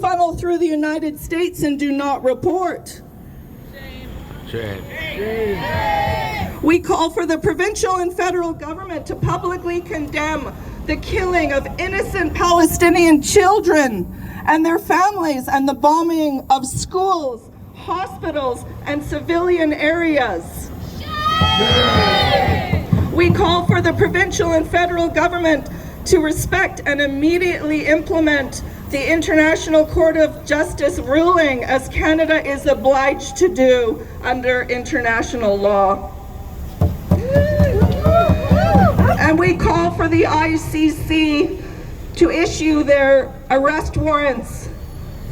funnel through the United States and do not report. Shame. We call for the provincial and federal government to publicly condemn the killing of innocent Palestinian children and their families and the bombing of schools, hospitals, and civilian areas. We call for the provincial and federal government to respect and immediately implement the International Court of Justice ruling, as Canada is obliged to do under international law. And we call for the ICC to issue their arrest warrants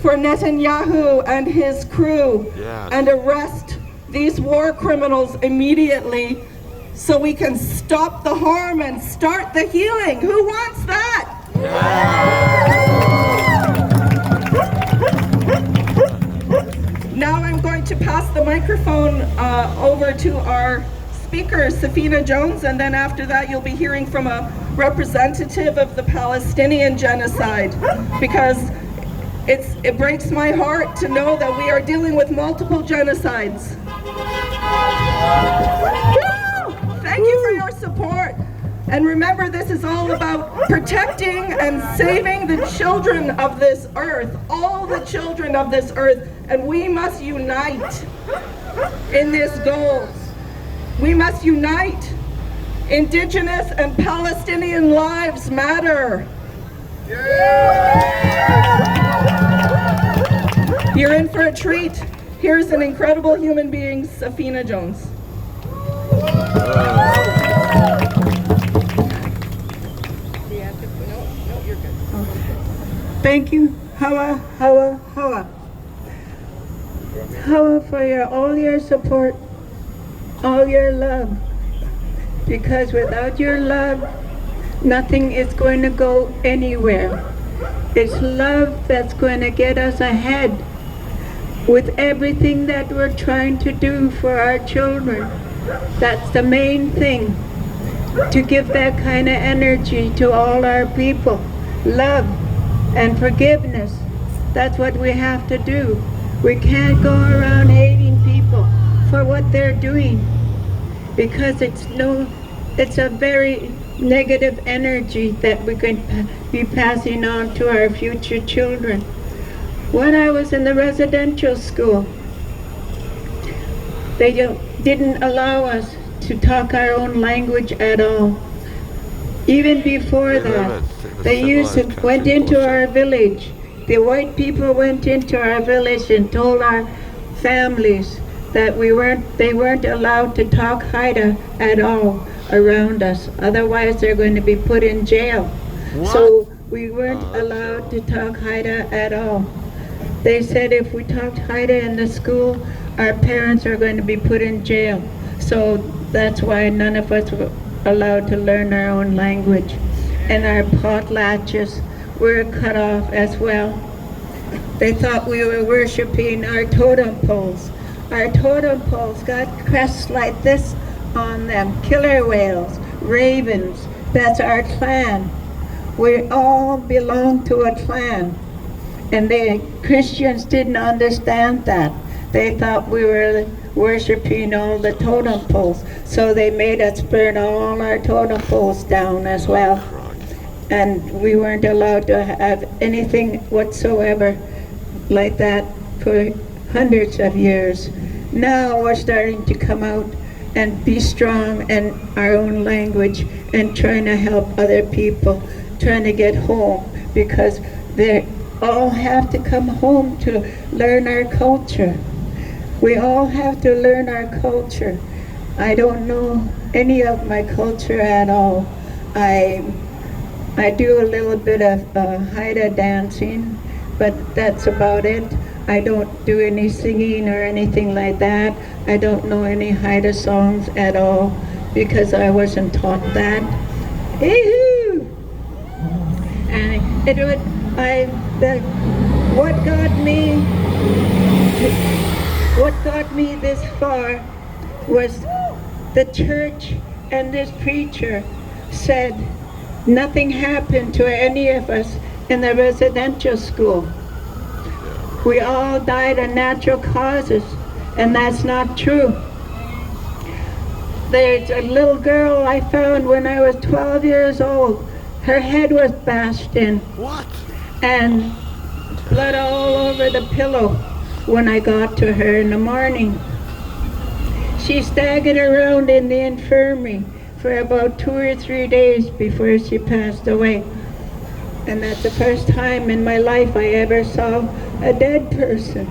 for Netanyahu and his crew, and arrest these war criminals immediately so we can stop the harm and start the healing. Who wants that? Now I'm going to pass the microphone over to our speaker, Safina Jones, and then after that you'll be hearing from a representative of the Palestinian genocide, because it breaks my heart to know that we are dealing with multiple genocides. Thank you for your support. And remember, this is all about protecting and saving the children of this earth, all the children of this earth, and we must unite in this goal. We must unite. Indigenous and Palestinian lives matter. You're in for a treat. Here's an incredible human being, Safina Jones. Thank you, Hawa, for all your support, all your love. Because without your love, nothing is going to go anywhere. It's love that's going to get us ahead with everything that we're trying to do for our children. That's the main thing, to give that kind of energy to all our people. Love and forgiveness. That's what we have to do. We can't go around hating people for what they're doing, because it's a very negative energy that we can be passing on to our future children. When I was in the residential school, they didn't allow us to talk our own language at all. Even before that, they went into our village. The white people went into our village and told our families that they weren't allowed to talk Haida at all around us. Otherwise, they're going to be put in jail. What? So we weren't allowed to talk Haida at all. They said if we talked Haida in the school, our parents are going to be put in jail. So that's why none of us were allowed to learn our own language. And our potlatches were cut off as well. They thought we were worshiping our totem poles. Our totem poles got crests like this on them, killer whales, ravens. That's our clan. We all belong to a clan. And the Christians didn't understand that. They thought we were worshiping all the totem poles. So they made us burn all our totem poles down as well. And we weren't allowed to have anything whatsoever like that for hundreds of years. Now we're starting to come out and be strong in our own language and trying to help other people, trying to get home, because they all have to come home to learn our culture. We all have to learn our culture. I don't know any of my culture at all. I do a little bit of Haida dancing, but that's about it. I don't do any singing or anything like that. I don't know any Haida songs at all because I wasn't taught that. Yee-hoo! And what got me this far was the church, and this preacher said nothing happened to any of us in the residential school. we all died of natural causes, and that's not true. There's a little girl I found when I was 12 years old. Her head was bashed in. What? And blood all over the pillow when I got to her in the morning. She staggered around in the infirmary for about 2 or 3 days before she passed away. And that's the first time in my life I ever saw a dead person.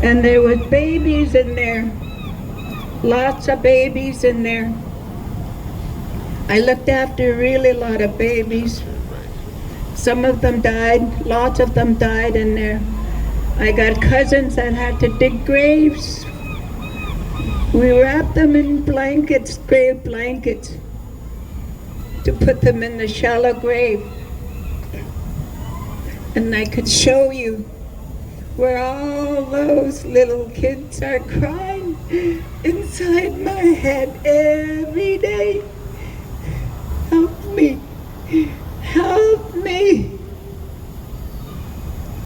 And there was babies in there, lots of babies in there. I looked after a really lot of babies. Some of them died, lots of them died in there. I got cousins that had to dig graves. We wrapped them in blankets, grave blankets, to put them in the shallow grave. And I could show you where all those little kids are crying inside my head every day.